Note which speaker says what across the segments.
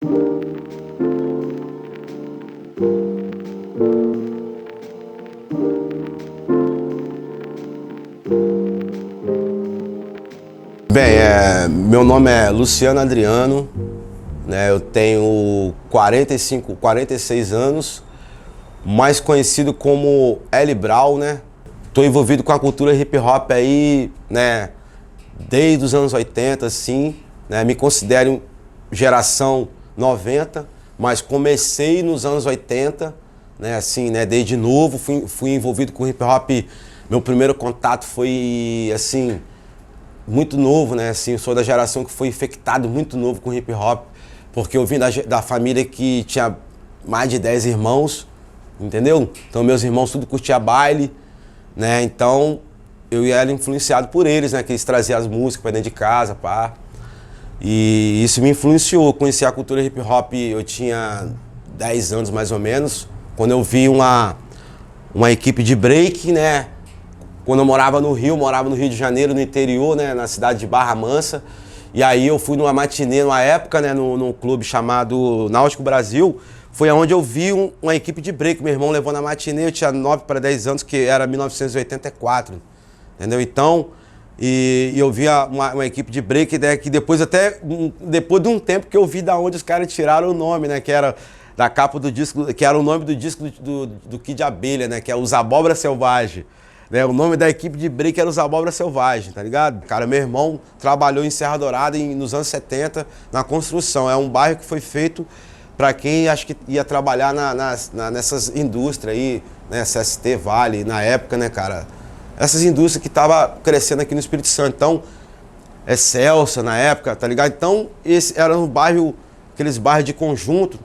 Speaker 1: Bem, meu nome é Luciano Adriano, né? Eu tenho 46 anos, mais conhecido como L Brown, né? Tô envolvido com a cultura hip hop aí, né? Desde os anos 80, assim, né? Me considero geração 90, mas comecei nos anos 80, né? Assim, né? Desde novo fui envolvido com hip hop. Meu primeiro contato foi, assim, muito novo, né? Assim, eu sou da geração que foi infectado muito novo com hip hop, porque eu vim da família que tinha mais de 10 irmãos, entendeu? Então meus irmãos tudo curtia baile, né? Então eu era influenciado por eles, né? Que eles traziam as músicas pra dentro de casa, pá. E isso me influenciou. Conheci a cultura hip hop, eu tinha 10 anos mais ou menos, quando eu vi uma equipe de break, né? Quando eu morava no Rio de Janeiro, no interior, né, na cidade de Barra Mansa. E aí eu fui numa matinê, numa época, né, num clube chamado Náutico Brasil. Foi onde eu vi uma equipe de break. Meu irmão levou na matinê, eu tinha 9 para 10 anos, que era 1984. Entendeu? Então, e eu vi uma equipe de break, né, que depois de um tempo que eu vi da onde os caras tiraram o nome, né, que era da capa do disco, que era o nome do disco do Kid Abelha, né, que é Os Abóbora Selvagem. Né, o nome da equipe de break era Os Abóbora Selvagem, tá ligado? Cara, meu irmão trabalhou em Serra Dourada nos anos 70 na construção. É um bairro que foi feito para quem acho que ia trabalhar nessas indústrias aí, né? CST, Vale, na época, né, cara? Essas indústrias que estavam crescendo aqui no Espírito Santo. Então, Celsa na época, tá ligado? Então, esse era um bairro, aqueles bairros de conjunto.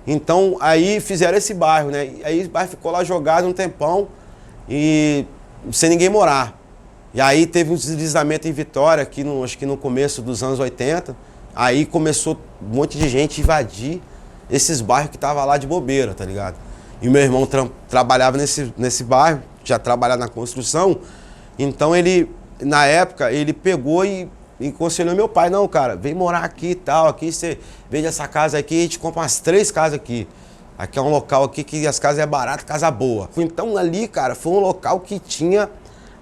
Speaker 1: Então, aí fizeram esse bairro, né? E aí o bairro ficou lá jogado um tempão e sem ninguém morar. E aí teve um deslizamento em Vitória, acho que no começo dos anos 80. Aí começou um monte de gente invadir esses bairros que estavam lá de bobeira, tá ligado? E meu irmão trabalhava nesse bairro, já trabalhava na construção. Então ele, na época, ele pegou e aconselhou meu pai: não, cara, vem morar aqui e tal, aqui você vende essa casa aqui, a gente compra umas 3 casas aqui. Aqui é um local aqui que as casas é barato, casa boa. Então ali, cara, foi um local que tinha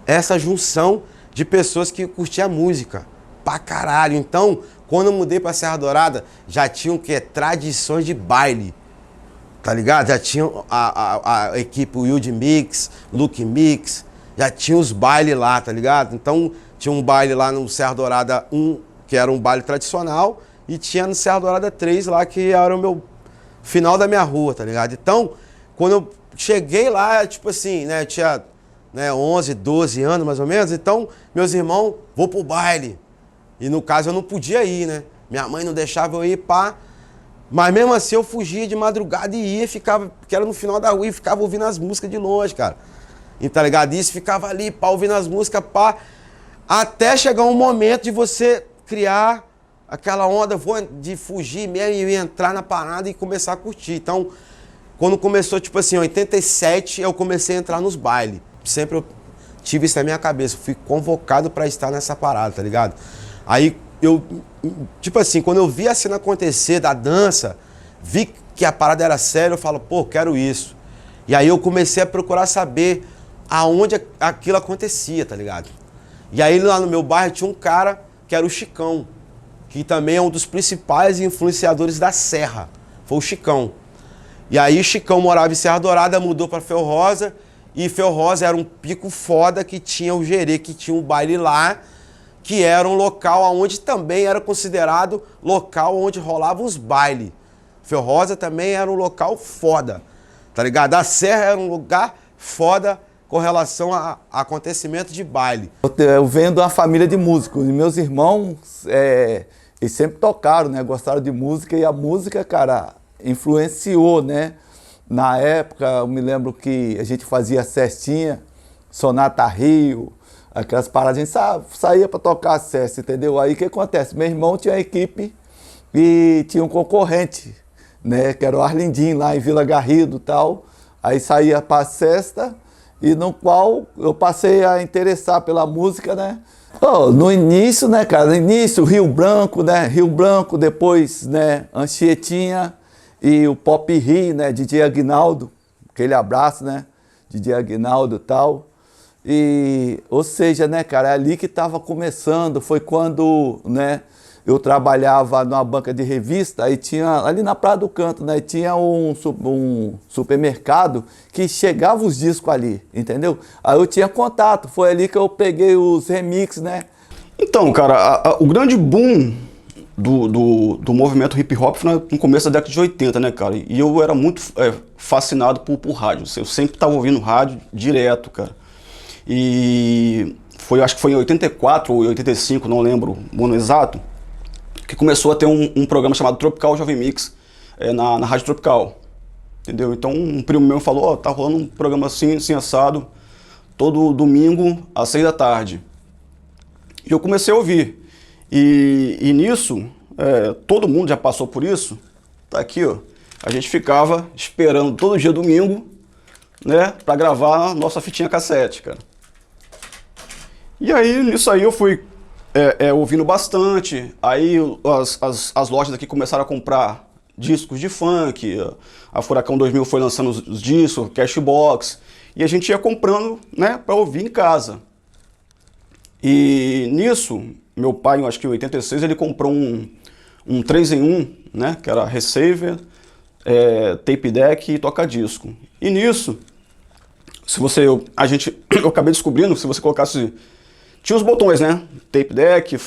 Speaker 1: essa junção de pessoas que curtiam música pra caralho. Então, quando eu mudei pra Serra Dourada, já tinham o quê? Tradições de baile, tá ligado? Já tinham a equipe Wild Mix, Luke Mix, já tinha os bailes lá, tá ligado? Então, tinha um baile lá no Serra Dourada 1, que era um baile tradicional, e tinha no Serra Dourada 3 lá, que era o meu final da minha rua, tá ligado? Então, quando eu cheguei lá, tipo assim, né, eu tinha, né, 11, 12 anos mais ou menos, então meus irmãos, vou pro baile. E no caso eu não podia ir, né? Minha mãe não deixava eu ir, pá. Mas mesmo assim eu fugia de madrugada e ia, ficava, porque era no final da rua, e ficava ouvindo as músicas de longe, cara. E tá ligado? Isso ficava ali, pá, ouvindo as músicas, pá. Até chegar um momento de você criar aquela onda de fugir mesmo e entrar na parada e começar a curtir. Então, quando começou, tipo assim, em 87, eu comecei a entrar nos bailes. Sempre eu tive isso na minha cabeça, fui convocado pra estar nessa parada, tá ligado? Aí eu, tipo assim, quando eu vi a cena acontecer da dança, vi que a parada era séria, eu falo, pô, quero isso. E aí eu comecei a procurar saber aonde aquilo acontecia, tá ligado? E aí lá no meu bairro tinha um cara que era o Chicão, que também é um dos principais influenciadores da Serra, foi o Chicão. E aí o Chicão morava em Serra Dourada, mudou para Fel Rosa, e Fel Rosa era um pico foda que tinha o Gerê, que tinha um baile lá, que era um local onde também era considerado local onde rolavam os bailes. Fel Rosa também era um local foda, tá ligado? A Serra era um lugar foda com relação a acontecimento de baile.
Speaker 2: Eu venho de uma família de músicos, e meus irmãos, eles sempre tocaram, né? Gostaram de música, e a música, cara, influenciou, né? Na época, eu me lembro que a gente fazia cestinha, Sonata Rio, aquelas paradas, a gente saía para tocar a cesta, entendeu? Aí o que acontece? Meu irmão tinha uma equipe e tinha um concorrente, né? Que era o Arlindim, lá em Vila Garrido e tal. Aí saía para a cesta, e no qual eu passei a interessar pela música, né? Oh, no início, né, cara? No início, Rio Branco, né? Rio Branco, depois, né, Anchietinha e o Pop Rio, né? DJ Aguinaldo, aquele abraço, né? DJ Aguinaldo e tal. E, ou seja, né, cara, é ali que estava começando, foi quando, né, eu trabalhava numa banca de revista, aí tinha, ali na Praia do Canto, né, tinha um supermercado que chegava os discos ali, entendeu? Aí eu tinha contato, foi ali que eu peguei os remixes, né?
Speaker 3: Então, cara, o grande boom do movimento hip hop foi no começo da década de 80, né, cara? E eu era muito fascinado por rádio, eu sempre estava ouvindo rádio direto, cara. E acho que foi em 84 ou 85, não lembro o ano exato, que começou a ter um programa chamado Tropical Jovem Mix na Rádio Tropical, entendeu? Então um primo meu falou, ó, tá rolando um programa assim assado, todo domingo às 6 da tarde. E eu comecei a ouvir. E nisso, todo mundo já passou por isso, tá aqui, ó. A gente ficava esperando todo dia domingo, né, pra gravar a nossa fitinha cassete, cara. E aí, nisso aí eu fui ouvindo bastante, aí as lojas aqui começaram a comprar discos de funk, a Furacão 2000 foi lançando os discos, Cashbox, e a gente ia comprando, né, para ouvir em casa. E nisso, meu pai, acho que em 86, ele comprou um 3-em-1, né, que era receiver, tape deck e toca-disco. E nisso, eu acabei descobrindo, se você colocasse... Tinha os botões, né? Tape deck,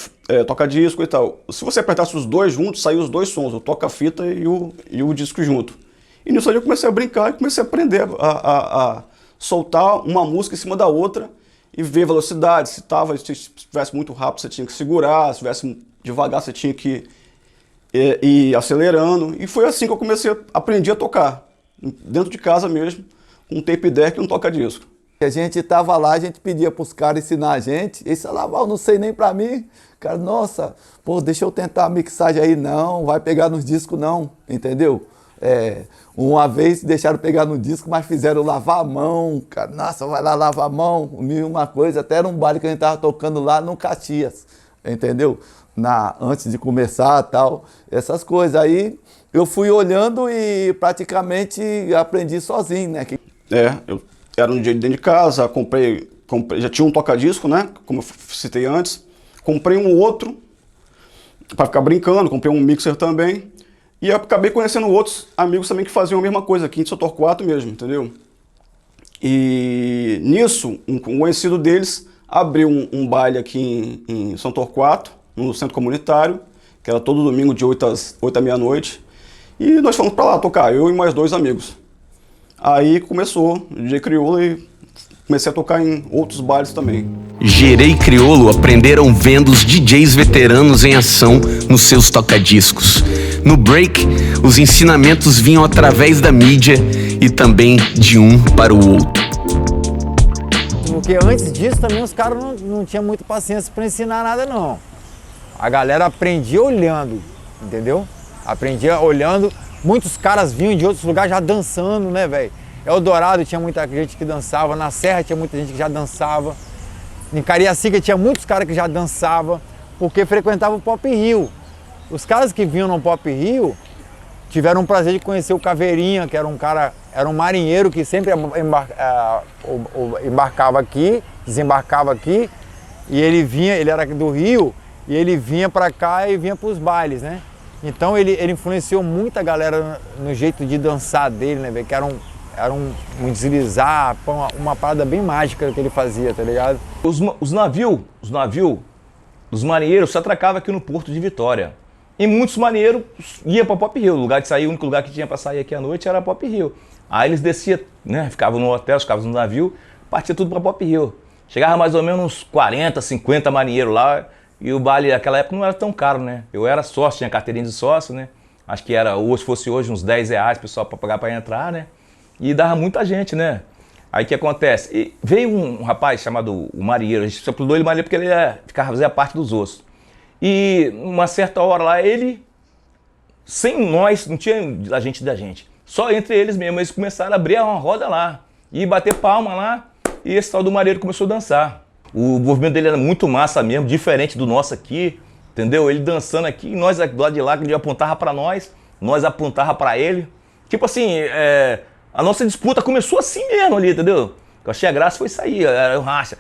Speaker 3: toca-disco e tal. Se você apertasse os dois juntos, saíam os dois sons, o toca-fita e o disco junto. E nisso aí eu comecei a brincar e comecei a aprender a soltar uma música em cima da outra e ver velocidade. Se estivesse muito rápido, você tinha que segurar, se estivesse devagar, você tinha que ir acelerando. E foi assim que eu aprendi a tocar, dentro de casa mesmo, com um tape deck e um toca-disco.
Speaker 2: A gente tava lá, a gente pedia pros caras ensinar a gente, eles falavam, não sei nem pra mim. Cara, nossa, pô, deixa eu tentar a mixagem aí, não, vai pegar nos discos não, entendeu? Uma vez deixaram pegar no disco, mas fizeram lavar a mão, cara, nossa, vai lá lavar a mão, uma coisa, até era um baile que a gente tava tocando lá no Caxias, entendeu? Antes de começar e tal, essas coisas. Aí eu fui olhando e praticamente aprendi sozinho, né?
Speaker 3: Eu era um dia dentro de casa, comprei, já tinha um toca-disco, né, como eu citei antes, comprei um outro para ficar brincando, comprei um mixer também, e acabei conhecendo outros amigos também que faziam a mesma coisa aqui em São Torquato mesmo, entendeu? E nisso, um conhecido deles abriu um baile aqui em São Torquato, no centro comunitário, que era todo domingo de 8 à meia-noite, e nós fomos para lá tocar, eu e mais 2 amigos. Aí começou o DJ Criolo e comecei a tocar em outros bailes também.
Speaker 4: Gerei Criolo aprenderam vendo os DJs veteranos em ação nos seus toca-discos. No break, os ensinamentos vinham através da mídia e também de um para o outro.
Speaker 5: Porque antes disso também os caras não tinham muita paciência para ensinar nada não. A galera aprendia olhando, entendeu? Aprendia olhando. Muitos caras vinham de outros lugares já dançando, né, velho? Eldorado tinha muita gente que dançava, na Serra tinha muita gente que já dançava, em Cariacica tinha muitos caras que já dançavam, porque frequentavam o Pop Rio. Os caras que vinham no Pop Rio tiveram o prazer de conhecer o Caveirinha, que era um marinheiro que sempre embarcava aqui, desembarcava aqui, e ele era do Rio, e ele vinha pra cá e vinha pros bailes, né? Então ele influenciou muita galera no jeito de dançar dele, né, velho? Que era um deslizar, uma parada bem mágica que ele fazia, tá ligado?
Speaker 6: Os navios dos marinheiros se atracavam aqui no Porto de Vitória. E muitos marinheiros iam para Pop Rio. O único lugar que tinha para sair aqui à noite era Pop Rio. Aí eles desciam, né? Ficavam no hotel, ficavam no navio, partia tudo para Pop Rio. Chegava mais ou menos uns 40, 50 marinheiros lá. E o baile naquela época não era tão caro, né? Eu era sócio, tinha carteirinha de sócio, né? Acho que era, se fosse hoje, uns 10 reais, pessoal, para pagar para entrar, né? E dava muita gente, né? Aí o que acontece? E veio um rapaz chamado o marinheiro, a gente apelidou ele marinheiro porque ele fazia parte dos ossos. E uma certa hora lá, ele, sem nós, não tinha da gente. Só entre eles mesmo, eles começaram a abrir uma roda lá. E bater palma lá, e esse tal do marinheiro começou a dançar. O movimento dele era muito massa mesmo, diferente do nosso aqui, entendeu? Ele dançando aqui, nós do lado de lá, que ele apontava pra nós apontava pra ele. Tipo assim, a nossa disputa começou assim mesmo ali, entendeu? Eu achei a graça foi isso aí, era o racha.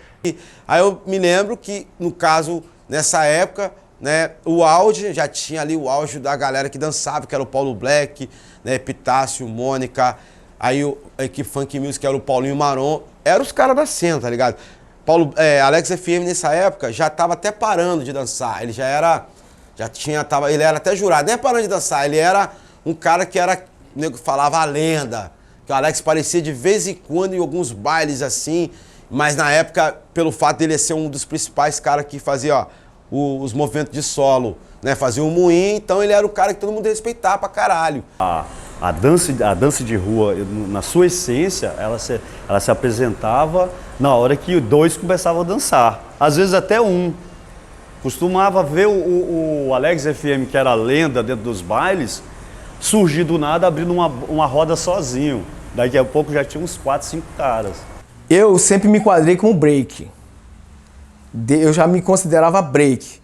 Speaker 1: Aí eu me lembro que, no caso, nessa época, né, o auge, já tinha ali o auge da galera que dançava, que era o Paulo Black, né, Epitácio, Mônica, aí a equipe Funk Music, que era o Paulinho Maron, eram os caras da cena, tá ligado? Alex FM nessa época já tava até parando de dançar, ele ele era até jurado, nem parando de dançar, ele era um cara que era, o nego falava a lenda, que o Alex parecia de vez em quando em alguns bailes assim, mas na época, pelo fato dele ser um dos principais caras que fazia os movimentos de solo, né, fazia um moinho, então ele era o cara que todo mundo respeitava pra caralho.
Speaker 7: A dança de rua, na sua essência, ela se apresentava na hora que dois começavam a dançar, às vezes até um. Costumava ver o Alex FM, que era a lenda dentro dos bailes, surgir do nada abrindo uma roda sozinho. Daqui a pouco já tinha uns 4, 5 caras.
Speaker 8: Eu sempre me enquadrei como break. Eu já me considerava break.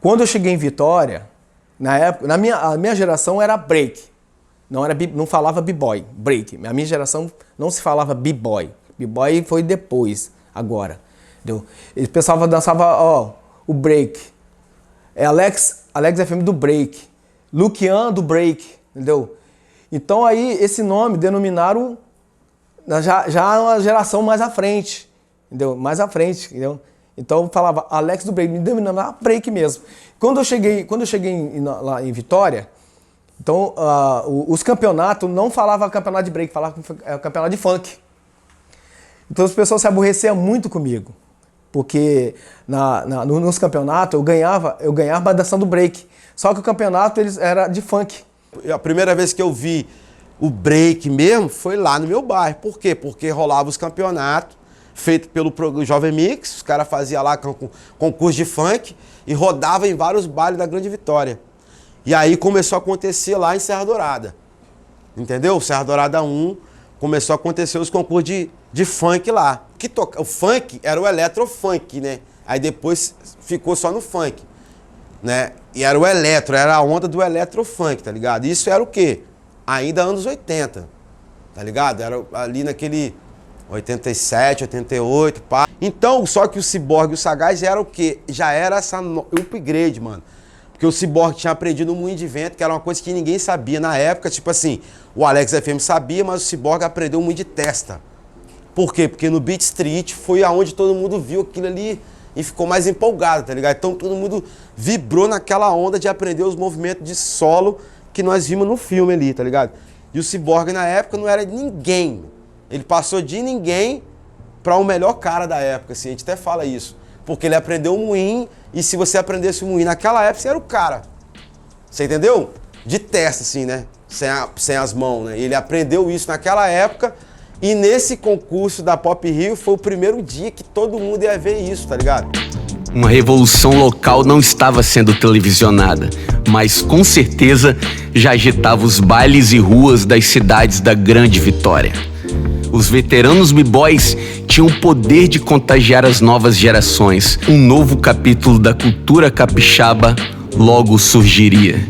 Speaker 8: Quando eu cheguei em Vitória, na época, a minha geração era break. Não falava b-boy, break. A minha geração não se falava b-boy. B-boy foi depois, agora. Entendeu? O pessoal dançava, o break. Alex FM do break. Lucian do break, entendeu? Então aí esse nome denominaram já uma geração mais à frente, entendeu? Mais à frente, entendeu? Então falava Alex do break, me denominava break mesmo. Quando eu cheguei lá em Vitória, então os campeonatos não falavam campeonato de break, falavam campeonato de funk. Então as pessoas se aborreciam muito comigo, porque nos campeonatos eu ganhava dançando break, só que o campeonato era de funk.
Speaker 1: A primeira vez que eu vi o break mesmo foi lá no meu bairro. Por quê? Porque rolava os campeonatos feitos pelo Jovem Mix, os caras faziam lá concurso de funk e rodava em vários bailes da Grande Vitória. E aí começou a acontecer lá em Serra Dourada. Entendeu? Serra Dourada 1 começou a acontecer os concursos de funk lá. O funk era o eletrofunk, né? Aí depois ficou só no funk, né? E era era a onda do eletrofunk, tá ligado? Isso era o quê? Ainda anos 80, tá ligado? Era ali naquele 87, 88, pá. Então, só que o Cyborg e o Sagaz era o quê? Já era essa upgrade, mano. Porque o Cyborg tinha aprendido no moinho de vento, que era uma coisa que ninguém sabia na época. Tipo assim, o Alex FM sabia, mas o Cyborg aprendeu o moinho de testa. Por quê? Porque no Beat Street foi aonde todo mundo viu aquilo ali e ficou mais empolgado, tá ligado? Então todo mundo vibrou naquela onda de aprender os movimentos de solo que nós vimos no filme ali, tá ligado? E o Cyborg na época não era ninguém. Ele passou de ninguém para o melhor cara da época, assim, a gente até fala isso. Porque ele aprendeu o moinho e se você aprendesse o moinho naquela época, você era o cara. Você entendeu? De testa, assim, né? Sem as mãos, né? Ele aprendeu isso naquela época. E nesse concurso da Pop Rio foi o primeiro dia que todo mundo ia ver isso, tá ligado?
Speaker 4: Uma revolução local não estava sendo televisionada, mas com certeza já agitava os bailes e ruas das cidades da Grande Vitória. Os veteranos b-boys tinham o poder de contagiar as novas gerações. Um novo capítulo da cultura capixaba logo surgiria.